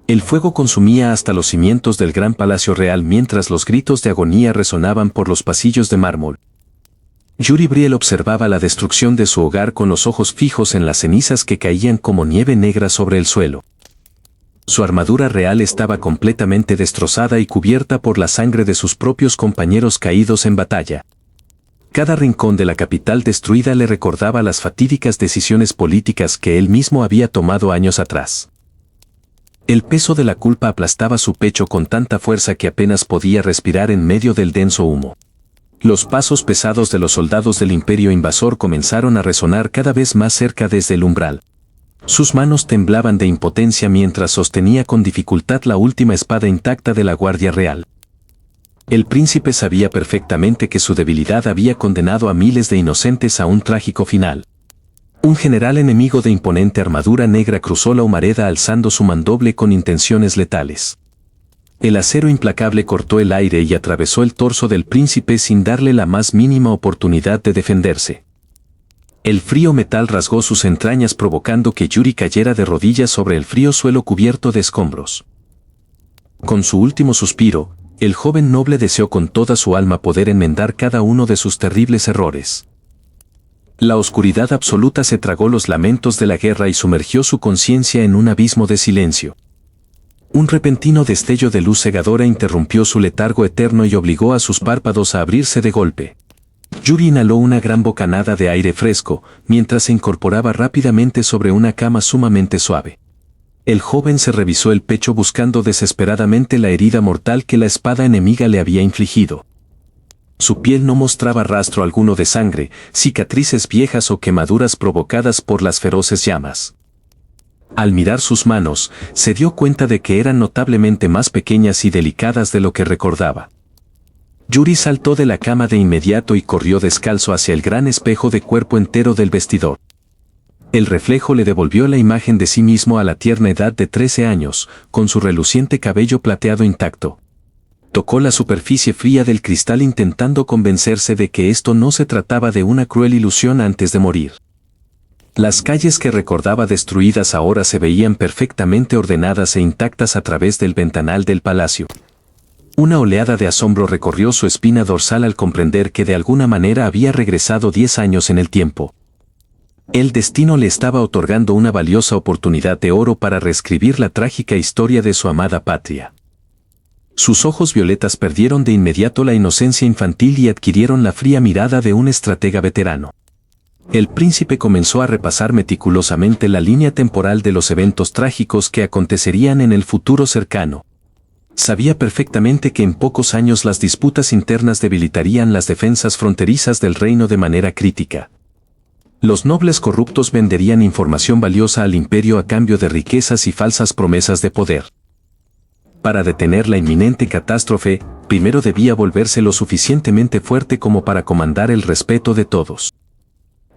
El fuego consumía hasta los cimientos del gran palacio real mientras los gritos de agonía resonaban por los pasillos de mármol. Yuri Brielle observaba la destrucción de su hogar con los ojos fijos en las cenizas que caían como nieve negra sobre el suelo. Su armadura real estaba completamente destrozada y cubierta por la sangre de sus propios compañeros caídos en batalla. Cada rincón de la capital destruida le recordaba las fatídicas decisiones políticas que él mismo había tomado años atrás. El peso de la culpa aplastaba su pecho con tanta fuerza que apenas podía respirar en medio del denso humo. Los pasos pesados de los soldados del imperio invasor comenzaron a resonar cada vez más cerca desde el umbral. Sus manos temblaban de impotencia mientras sostenía con dificultad la última espada intacta de la Guardia Real. El príncipe sabía perfectamente que su debilidad había condenado a miles de inocentes a un trágico final. Un general enemigo de imponente armadura negra cruzó la humareda alzando su mandoble con intenciones letales. El acero implacable cortó el aire y atravesó el torso del príncipe sin darle la más mínima oportunidad de defenderse. El frío metal rasgó sus entrañas provocando que Yuri cayera de rodillas sobre el frío suelo cubierto de escombros. Con su último suspiro, el joven noble deseó con toda su alma poder enmendar cada uno de sus terribles errores. La oscuridad absoluta se tragó los lamentos de la guerra y sumergió su conciencia en un abismo de silencio. Un repentino destello de luz cegadora interrumpió su letargo eterno y obligó a sus párpados a abrirse de golpe. Yuri inhaló una gran bocanada de aire fresco, mientras se incorporaba rápidamente sobre una cama sumamente suave. El joven se revisó el pecho buscando desesperadamente la herida mortal que la espada enemiga le había infligido. Su piel no mostraba rastro alguno de sangre, cicatrices viejas o quemaduras provocadas por las feroces llamas. Al mirar sus manos, se dio cuenta de que eran notablemente más pequeñas y delicadas de lo que recordaba. Yuri saltó de la cama de inmediato y corrió descalzo hacia el gran espejo de cuerpo entero del vestidor. El reflejo le devolvió la imagen de sí mismo a la tierna edad de 13 años, con su reluciente cabello plateado intacto. Tocó la superficie fría del cristal intentando convencerse de que esto no se trataba de una cruel ilusión antes de morir. Las calles que recordaba destruidas ahora se veían perfectamente ordenadas e intactas a través del ventanal del palacio. Una oleada de asombro recorrió su espina dorsal al comprender que de alguna manera había regresado 10 años en el tiempo. El destino le estaba otorgando una valiosa oportunidad de oro para reescribir la trágica historia de su amada patria. Sus ojos violetas perdieron de inmediato la inocencia infantil y adquirieron la fría mirada de un estratega veterano. El príncipe comenzó a repasar meticulosamente la línea temporal de los eventos trágicos que acontecerían en el futuro cercano. Sabía perfectamente que en pocos años las disputas internas debilitarían las defensas fronterizas del reino de manera crítica. Los nobles corruptos venderían información valiosa al imperio a cambio de riquezas y falsas promesas de poder. Para detener la inminente catástrofe, primero debía volverse lo suficientemente fuerte como para comandar el respeto de todos.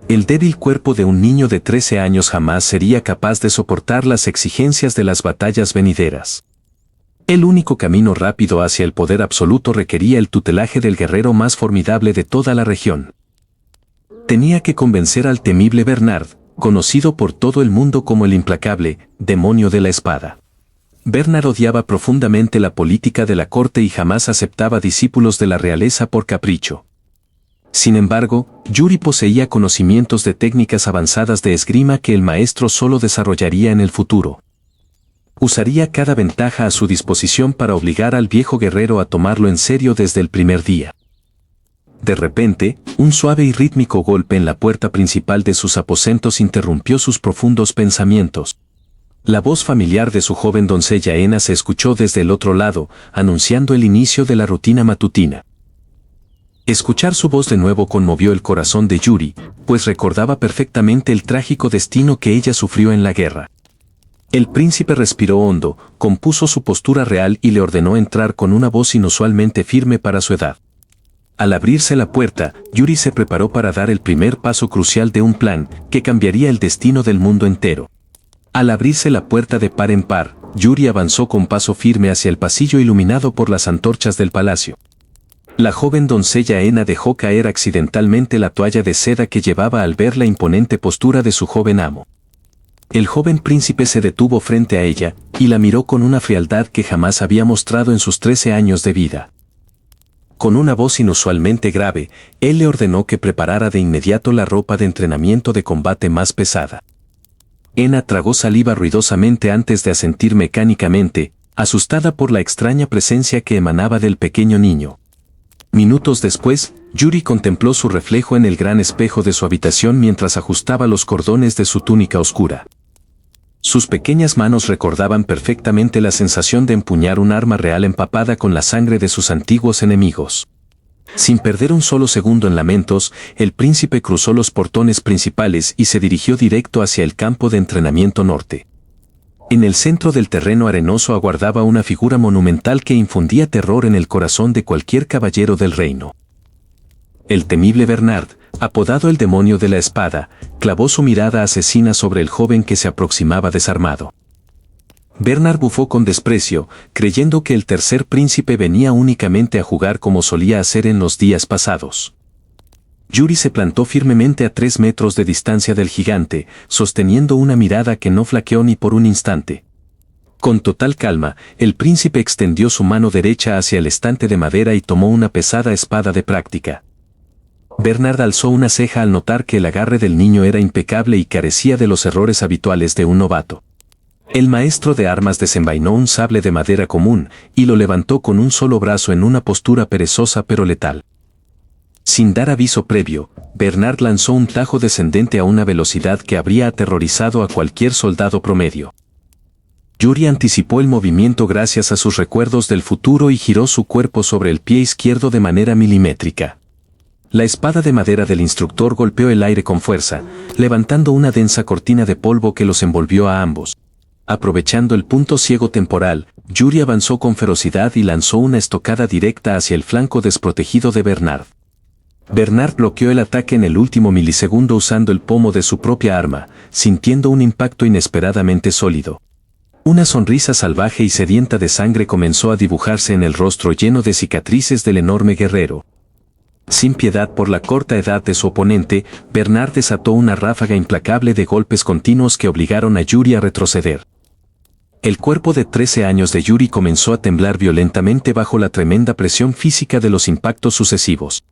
El débil cuerpo de un niño de 13 años jamás sería capaz de soportar las exigencias de las batallas venideras. El único camino rápido hacia el poder absoluto requería el tutelaje del guerrero más formidable de toda la región. Tenía que convencer al temible Bernard, conocido por todo el mundo como el implacable demonio de la espada. Bernard odiaba profundamente la política de la corte y jamás aceptaba discípulos de la realeza por capricho. Sin embargo, Yuri poseía conocimientos de técnicas avanzadas de esgrima que el maestro solo desarrollaría en el futuro. Usaría cada ventaja a su disposición para obligar al viejo guerrero a tomarlo en serio desde el primer día. De repente, un suave y rítmico golpe en la puerta principal de sus aposentos interrumpió sus profundos pensamientos. La voz familiar de su joven doncella Ena se escuchó desde el otro lado, anunciando el inicio de la rutina matutina. Escuchar su voz de nuevo conmovió el corazón de Yuri, pues recordaba perfectamente el trágico destino que ella sufrió en la guerra. El príncipe respiró hondo, compuso su postura real y le ordenó entrar con una voz inusualmente firme para su edad. Al abrirse la puerta, Yuri se preparó para dar el primer paso crucial de un plan que cambiaría el destino del mundo entero. Al abrirse la puerta de par en par, Yuri avanzó con paso firme hacia el pasillo iluminado por las antorchas del palacio. La joven doncella Ena dejó caer accidentalmente la toalla de seda que llevaba al ver la imponente postura de su joven amo. El joven príncipe se detuvo frente a ella, y la miró con una frialdad que jamás había mostrado en sus 13 años de vida. Con una voz inusualmente grave, él le ordenó que preparara de inmediato la ropa de entrenamiento de combate más pesada. Enna tragó saliva ruidosamente antes de asentir mecánicamente, asustada por la extraña presencia que emanaba del pequeño niño. Minutos después, Yuri contempló su reflejo en el gran espejo de su habitación mientras ajustaba los cordones de su túnica oscura. Sus pequeñas manos recordaban perfectamente la sensación de empuñar un arma real empapada con la sangre de sus antiguos enemigos. Sin perder un solo segundo en lamentos, el príncipe cruzó los portones principales y se dirigió directo hacia el campo de entrenamiento norte. En el centro del terreno arenoso aguardaba una figura monumental que infundía terror en el corazón de cualquier caballero del reino. El temible Bernard, apodado el demonio de la espada, clavó su mirada asesina sobre el joven que se aproximaba desarmado. Bernard bufó con desprecio, creyendo que el tercer príncipe venía únicamente a jugar como solía hacer en los días pasados. Yuri se plantó firmemente a 3 metros de distancia del gigante, sosteniendo una mirada que no flaqueó ni por un instante. Con total calma, el príncipe extendió su mano derecha hacia el estante de madera y tomó una pesada espada de práctica. Bernard alzó una ceja al notar que el agarre del niño era impecable y carecía de los errores habituales de un novato. El maestro de armas desenvainó un sable de madera común y lo levantó con un solo brazo en una postura perezosa pero letal. Sin dar aviso previo, Bernard lanzó un tajo descendente a una velocidad que habría aterrorizado a cualquier soldado promedio. Yuri anticipó el movimiento gracias a sus recuerdos del futuro y giró su cuerpo sobre el pie izquierdo de manera milimétrica. La espada de madera del instructor golpeó el aire con fuerza, levantando una densa cortina de polvo que los envolvió a ambos. Aprovechando el punto ciego temporal, Yuri avanzó con ferocidad y lanzó una estocada directa hacia el flanco desprotegido de Bernard. Bernard bloqueó el ataque en el último milisegundo usando el pomo de su propia arma, sintiendo un impacto inesperadamente sólido. Una sonrisa salvaje y sedienta de sangre comenzó a dibujarse en el rostro lleno de cicatrices del enorme guerrero. Sin piedad por la corta edad de su oponente, Bernard desató una ráfaga implacable de golpes continuos que obligaron a Yuri a retroceder. El cuerpo de 13 años de Yuri comenzó a temblar violentamente bajo la tremenda presión física de los impactos sucesivos.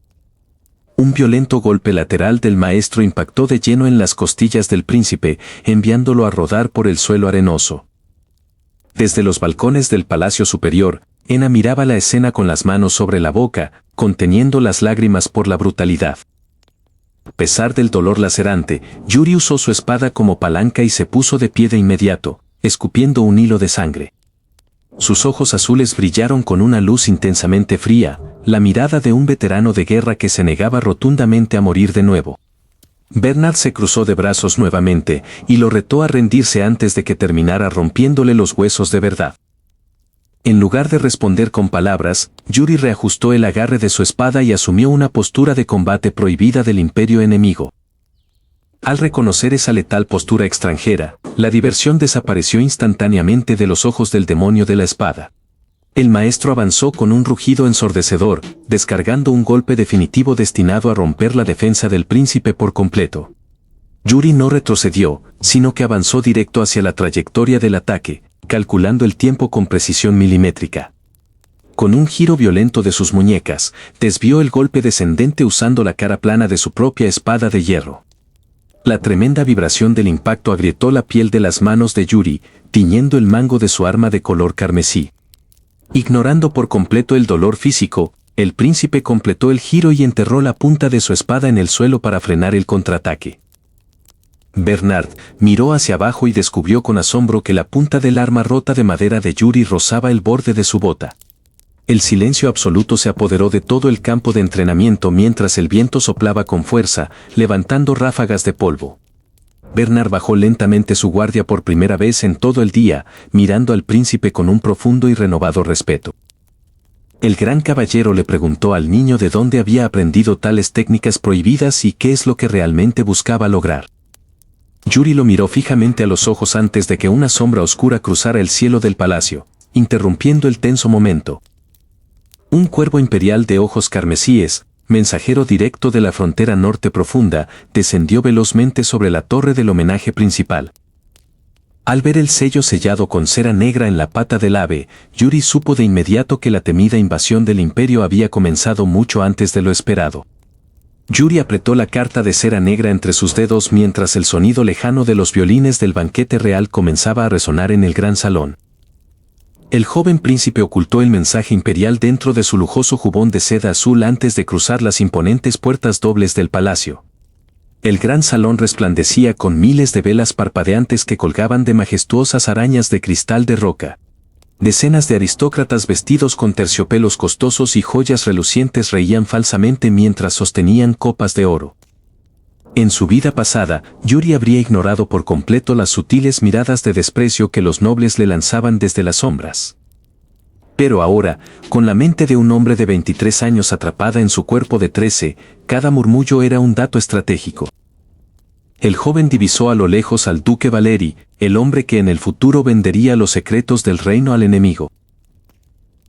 Un violento golpe lateral del maestro impactó de lleno en las costillas del príncipe, enviándolo a rodar por el suelo arenoso. Desde los balcones del palacio superior, Enna miraba la escena con las manos sobre la boca, conteniendo las lágrimas por la brutalidad. A pesar del dolor lacerante, Yuri usó su espada como palanca y se puso de pie de inmediato, escupiendo un hilo de sangre. Sus ojos azules brillaron con una luz intensamente fría, la mirada de un veterano de guerra que se negaba rotundamente a morir de nuevo. Bernard se cruzó de brazos nuevamente y lo retó a rendirse antes de que terminara rompiéndole los huesos de verdad. En lugar de responder con palabras, Yuri reajustó el agarre de su espada y asumió una postura de combate prohibida del imperio enemigo. Al reconocer esa letal postura extranjera, la diversión desapareció instantáneamente de los ojos del demonio de la espada. El maestro avanzó con un rugido ensordecedor, descargando un golpe definitivo destinado a romper la defensa del príncipe por completo. Yuri no retrocedió, sino que avanzó directo hacia la trayectoria del ataque, calculando el tiempo con precisión milimétrica. Con un giro violento de sus muñecas, desvió el golpe descendente usando la cara plana de su propia espada de hierro. La tremenda vibración del impacto agrietó la piel de las manos de Yuri, tiñendo el mango de su arma de color carmesí. Ignorando por completo el dolor físico, el príncipe completó el giro y enterró la punta de su espada en el suelo para frenar el contraataque. Bernard miró hacia abajo y descubrió con asombro que la punta del arma rota de madera de Yuri rozaba el borde de su bota. El silencio absoluto se apoderó de todo el campo de entrenamiento mientras el viento soplaba con fuerza, levantando ráfagas de polvo. Bernard bajó lentamente su guardia por primera vez en todo el día, mirando al príncipe con un profundo y renovado respeto. El gran caballero le preguntó al niño de dónde había aprendido tales técnicas prohibidas y qué es lo que realmente buscaba lograr. Yuri lo miró fijamente a los ojos antes de que una sombra oscura cruzara el cielo del palacio, interrumpiendo el tenso momento. Un cuervo imperial de ojos carmesíes, mensajero directo de la frontera norte profunda, descendió velozmente sobre la torre del homenaje principal. Al ver el sello sellado con cera negra en la pata del ave, Yuri supo de inmediato que la temida invasión del imperio había comenzado mucho antes de lo esperado. Yuri apretó la carta de cera negra entre sus dedos mientras el sonido lejano de los violines del banquete real comenzaba a resonar en el gran salón. El joven príncipe ocultó el mensaje imperial dentro de su lujoso jubón de seda azul antes de cruzar las imponentes puertas dobles del palacio. El gran salón resplandecía con miles de velas parpadeantes que colgaban de majestuosas arañas de cristal de roca. Decenas de aristócratas vestidos con terciopelos costosos y joyas relucientes reían falsamente mientras sostenían copas de oro. En su vida pasada, Yuri habría ignorado por completo las sutiles miradas de desprecio que los nobles le lanzaban desde las sombras. Pero ahora, con la mente de un hombre de 23 años atrapada en su cuerpo de 13, cada murmullo era un dato estratégico. El joven divisó a lo lejos al duque Valeri, el hombre que en el futuro vendería los secretos del reino al enemigo.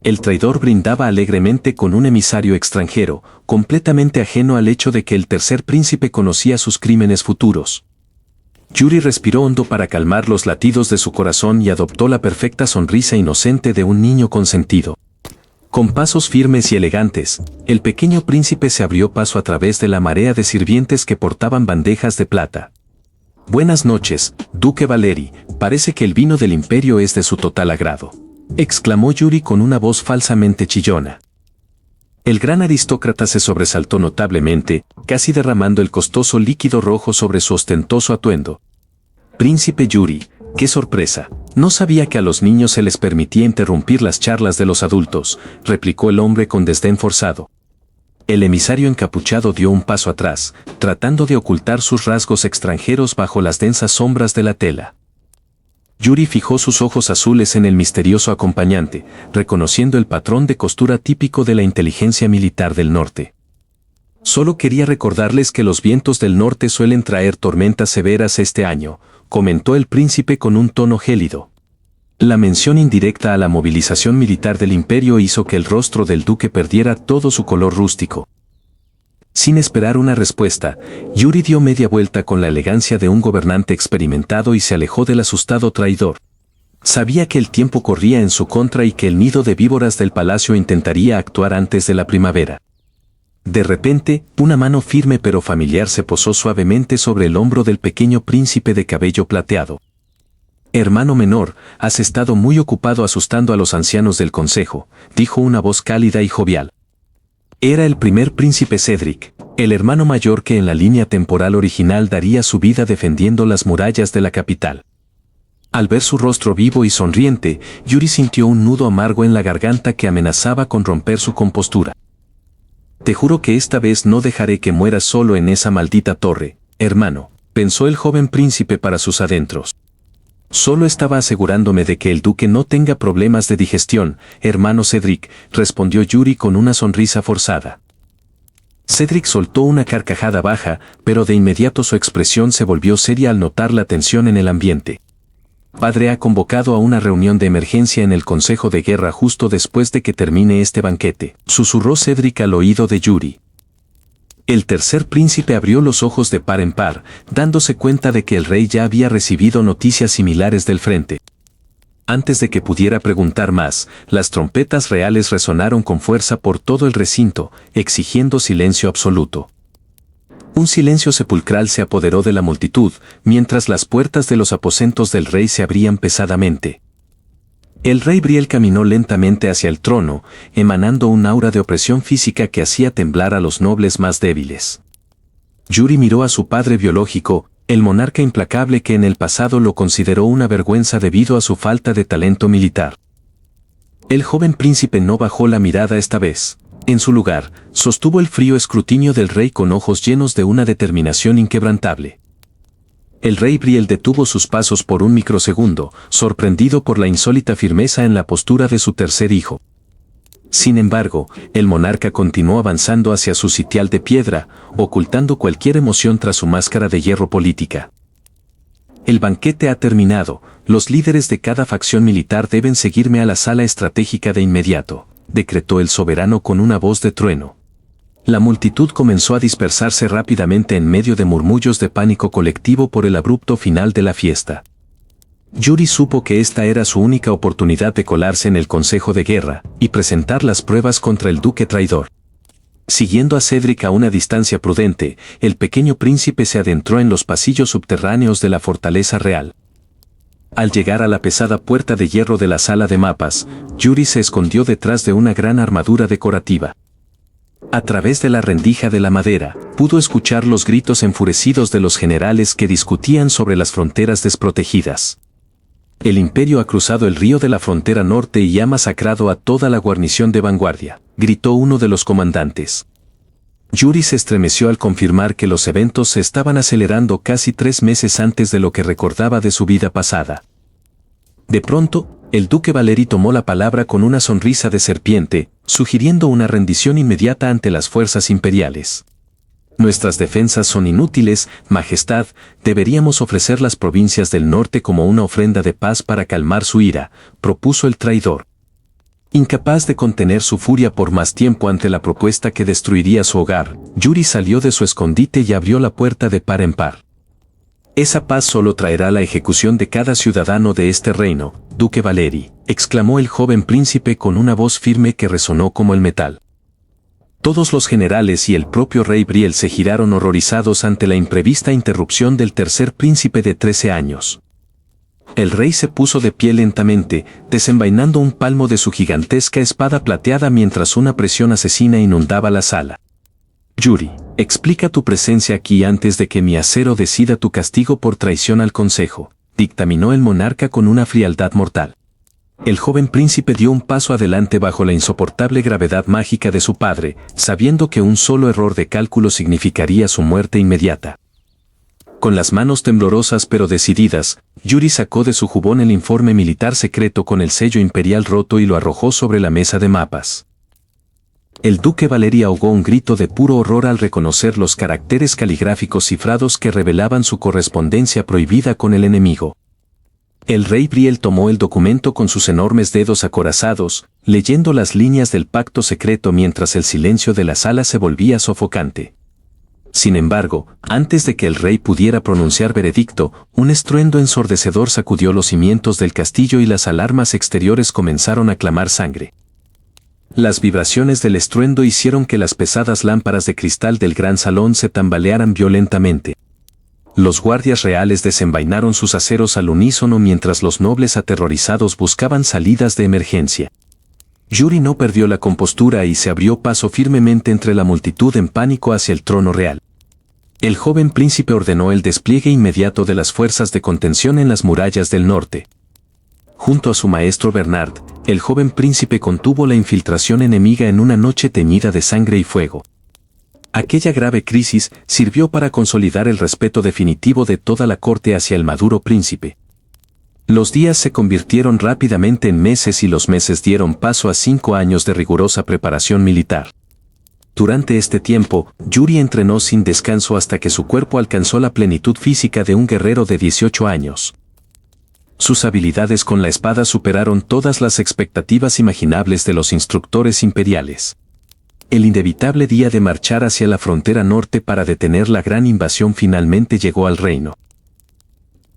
El traidor brindaba alegremente con un emisario extranjero, completamente ajeno al hecho de que el tercer príncipe conocía sus crímenes futuros. Yuri respiró hondo para calmar los latidos de su corazón y adoptó la perfecta sonrisa inocente de un niño consentido. Con pasos firmes y elegantes, el pequeño príncipe se abrió paso a través de la marea de sirvientes que portaban bandejas de plata. «Buenas noches, Duque Valeri, parece que el vino del imperio es de su total agrado», exclamó Yuri con una voz falsamente chillona. El gran aristócrata se sobresaltó notablemente, casi derramando el costoso líquido rojo sobre su ostentoso atuendo. «Príncipe Yuri, qué sorpresa. No sabía que a los niños se les permitía interrumpir las charlas de los adultos», replicó el hombre con desdén forzado. El emisario encapuchado dio un paso atrás, tratando de ocultar sus rasgos extranjeros bajo las densas sombras de la tela. Yuri fijó sus ojos azules en el misterioso acompañante, reconociendo el patrón de costura típico de la inteligencia militar del norte. «Solo quería recordarles que los vientos del norte suelen traer tormentas severas este año», comentó el príncipe con un tono gélido. La mención indirecta a la movilización militar del imperio hizo que el rostro del duque perdiera todo su color rústico. Sin esperar una respuesta, Yuri dio media vuelta con la elegancia de un gobernante experimentado y se alejó del asustado traidor. Sabía que el tiempo corría en su contra y que el nido de víboras del palacio intentaría actuar antes de la primavera. De repente, una mano firme pero familiar se posó suavemente sobre el hombro del pequeño príncipe de cabello plateado. «Hermano menor, has estado muy ocupado asustando a los ancianos del consejo», dijo una voz cálida y jovial. Era el primer príncipe Cedric, el hermano mayor que en la línea temporal original daría su vida defendiendo las murallas de la capital. Al ver su rostro vivo y sonriente, Yuri sintió un nudo amargo en la garganta que amenazaba con romper su compostura. «Te juro que esta vez no dejaré que mueras solo en esa maldita torre, hermano», pensó el joven príncipe para sus adentros. «Solo estaba asegurándome de que el duque no tenga problemas de digestión, hermano Cedric», respondió Yuri con una sonrisa forzada. Cedric soltó una carcajada baja, pero de inmediato su expresión se volvió seria al notar la tensión en el ambiente. «Padre ha convocado a una reunión de emergencia en el Consejo de Guerra justo después de que termine este banquete», susurró Cedric al oído de Yuri. El tercer príncipe abrió los ojos de par en par, dándose cuenta de que el rey ya había recibido noticias similares del frente. Antes de que pudiera preguntar más, las trompetas reales resonaron con fuerza por todo el recinto, exigiendo silencio absoluto. Un silencio sepulcral se apoderó de la multitud, mientras las puertas de los aposentos del rey se abrían pesadamente. El rey Briel caminó lentamente hacia el trono, emanando un aura de opresión física que hacía temblar a los nobles más débiles. Yuri miró a su padre biológico, el monarca implacable que en el pasado lo consideró una vergüenza debido a su falta de talento militar. El joven príncipe no bajó la mirada esta vez. En su lugar, sostuvo el frío escrutinio del rey con ojos llenos de una determinación inquebrantable. El rey Briel detuvo sus pasos por un microsegundo, sorprendido por la insólita firmeza en la postura de su tercer hijo. Sin embargo, el monarca continuó avanzando hacia su sitial de piedra, ocultando cualquier emoción tras su máscara de hierro política. «El banquete ha terminado, los líderes de cada facción militar deben seguirme a la sala estratégica de inmediato», decretó el soberano con una voz de trueno. La multitud comenzó a dispersarse rápidamente en medio de murmullos de pánico colectivo por el abrupto final de la fiesta. Yuri supo que esta era su única oportunidad de colarse en el Consejo de Guerra y presentar las pruebas contra el duque traidor. Siguiendo a Cedric a una distancia prudente, el pequeño príncipe se adentró en los pasillos subterráneos de la fortaleza real. Al llegar a la pesada puerta de hierro de la sala de mapas, Yuri se escondió detrás de una gran armadura decorativa. A través de la rendija de la madera, pudo escuchar los gritos enfurecidos de los generales que discutían sobre las fronteras desprotegidas. El imperio ha cruzado el río de la frontera norte y ha masacrado a toda la guarnición de vanguardia, gritó uno de los comandantes. Yuri se estremeció al confirmar que los eventos se estaban acelerando casi 3 meses antes de lo que recordaba de su vida pasada. De pronto, el duque Valeri tomó la palabra con una sonrisa de serpiente, sugiriendo una rendición inmediata ante las fuerzas imperiales. Nuestras defensas son inútiles, Majestad, deberíamos ofrecer las provincias del norte como una ofrenda de paz para calmar su ira, propuso el traidor. Incapaz de contener su furia por más tiempo ante la propuesta que destruiría su hogar, Yuri salió de su escondite y abrió la puerta de par en par. Esa paz solo traerá la ejecución de cada ciudadano de este reino, Duque Valeri, exclamó el joven príncipe con una voz firme que resonó como el metal. Todos los generales y el propio rey Briel se giraron horrorizados ante la imprevista interrupción del tercer príncipe de 13 años. El rey se puso de pie lentamente, desenvainando un palmo de su gigantesca espada plateada mientras una presión asesina inundaba la sala. Yuri, explica tu presencia aquí antes de que mi acero decida tu castigo por traición al consejo, dictaminó el monarca con una frialdad mortal. El joven príncipe dio un paso adelante bajo la insoportable gravedad mágica de su padre, sabiendo que un solo error de cálculo significaría su muerte inmediata. Con las manos temblorosas pero decididas, Yuri sacó de su jubón el informe militar secreto con el sello imperial roto y lo arrojó sobre la mesa de mapas. El duque Valeri ahogó un grito de puro horror al reconocer los caracteres caligráficos cifrados que revelaban su correspondencia prohibida con el enemigo. El rey Briel tomó el documento con sus enormes dedos acorazados, leyendo las líneas del pacto secreto mientras el silencio de la sala se volvía sofocante. Sin embargo, antes de que el rey pudiera pronunciar veredicto, un estruendo ensordecedor sacudió los cimientos del castillo y las alarmas exteriores comenzaron a clamar sangre. Las vibraciones del estruendo hicieron que las pesadas lámparas de cristal del gran salón se tambalearan violentamente. Los guardias reales desenvainaron sus aceros al unísono mientras los nobles aterrorizados buscaban salidas de emergencia. Yuri no perdió la compostura y se abrió paso firmemente entre la multitud en pánico hacia el trono real. El joven príncipe ordenó el despliegue inmediato de las fuerzas de contención en las murallas del norte. Junto a su maestro Bernard, el joven príncipe contuvo la infiltración enemiga en una noche teñida de sangre y fuego. Aquella grave crisis sirvió para consolidar el respeto definitivo de toda la corte hacia el maduro príncipe. Los días se convirtieron rápidamente en meses y los meses dieron paso a 5 años de rigurosa preparación militar. Durante este tiempo, Yuri entrenó sin descanso hasta que su cuerpo alcanzó la plenitud física de un guerrero de 18 años. Sus habilidades con la espada superaron todas las expectativas imaginables de los instructores imperiales. El inevitable día de marchar hacia la frontera norte para detener la gran invasión finalmente llegó al reino.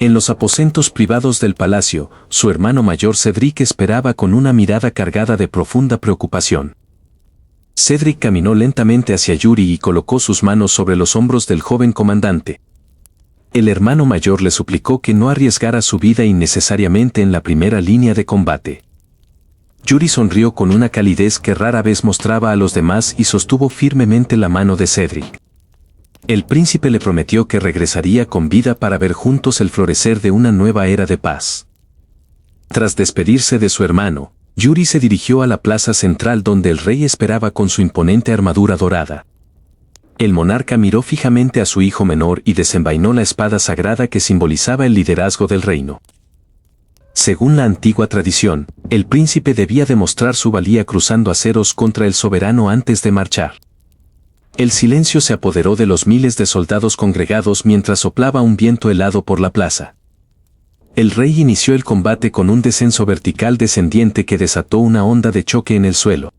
En los aposentos privados del palacio, su hermano mayor Cedric esperaba con una mirada cargada de profunda preocupación. Cedric caminó lentamente hacia Yuri y colocó sus manos sobre los hombros del joven comandante. El hermano mayor le suplicó que no arriesgara su vida innecesariamente en la primera línea de combate. Yuri sonrió con una calidez que rara vez mostraba a los demás y sostuvo firmemente la mano de Cedric. El príncipe le prometió que regresaría con vida para ver juntos el florecer de una nueva era de paz. Tras despedirse de su hermano, Yuri se dirigió a la plaza central donde el rey esperaba con su imponente armadura dorada. El monarca miró fijamente a su hijo menor y desenvainó la espada sagrada que simbolizaba el liderazgo del reino. Según la antigua tradición, el príncipe debía demostrar su valía cruzando aceros contra el soberano antes de marchar. El silencio se apoderó de los miles de soldados congregados mientras soplaba un viento helado por la plaza. El rey inició el combate con un descenso vertical descendiente que desató una onda de choque en el suelo.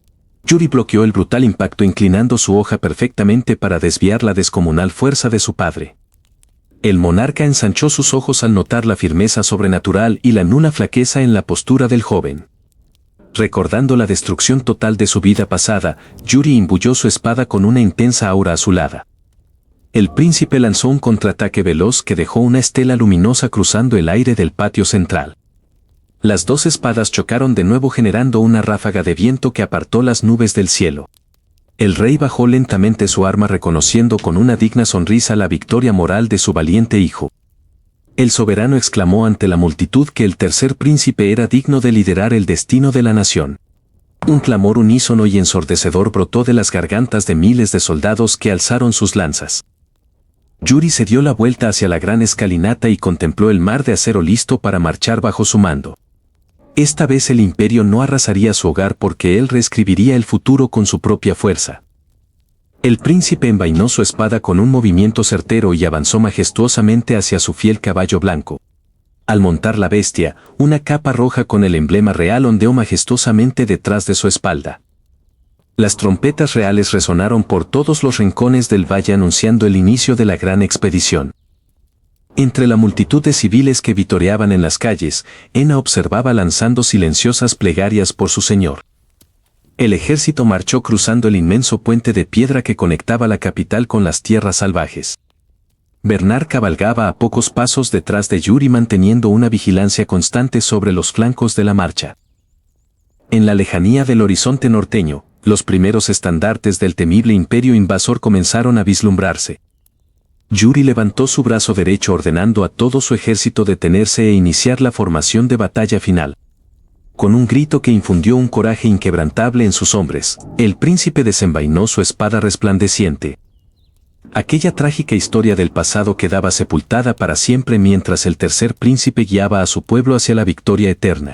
Yuri bloqueó el brutal impacto inclinando su hoja perfectamente para desviar la descomunal fuerza de su padre. El monarca ensanchó sus ojos al notar la firmeza sobrenatural y la nula flaqueza en la postura del joven. Recordando la destrucción total de su vida pasada, Yuri imbuyó su espada con una intensa aura azulada. El príncipe lanzó un contraataque veloz que dejó una estela luminosa cruzando el aire del patio central. Las dos espadas chocaron de nuevo generando una ráfaga de viento que apartó las nubes del cielo. El rey bajó lentamente su arma reconociendo con una digna sonrisa la victoria moral de su valiente hijo. El soberano exclamó ante la multitud que el tercer príncipe era digno de liderar el destino de la nación. Un clamor unísono y ensordecedor brotó de las gargantas de miles de soldados que alzaron sus lanzas. Yuri se dio la vuelta hacia la gran escalinata y contempló el mar de acero listo para marchar bajo su mando. Esta vez el imperio no arrasaría su hogar porque él reescribiría el futuro con su propia fuerza. El príncipe envainó su espada con un movimiento certero y avanzó majestuosamente hacia su fiel caballo blanco. Al montar la bestia, una capa roja con el emblema real ondeó majestuosamente detrás de su espalda. Las trompetas reales resonaron por todos los rincones del valle anunciando el inicio de la gran expedición. Entre la multitud de civiles que vitoreaban en las calles, Ena observaba lanzando silenciosas plegarias por su señor. El ejército marchó cruzando el inmenso puente de piedra que conectaba la capital con las tierras salvajes. Bernard cabalgaba a pocos pasos detrás de Yuri manteniendo una vigilancia constante sobre los flancos de la marcha. En la lejanía del horizonte norteño, los primeros estandartes del temible imperio invasor comenzaron a vislumbrarse. Yuri levantó su brazo derecho ordenando a todo su ejército detenerse e iniciar la formación de batalla final. Con un grito que infundió un coraje inquebrantable en sus hombres, el príncipe desenvainó su espada resplandeciente. Aquella trágica historia del pasado quedaba sepultada para siempre mientras el tercer príncipe guiaba a su pueblo hacia la victoria eterna.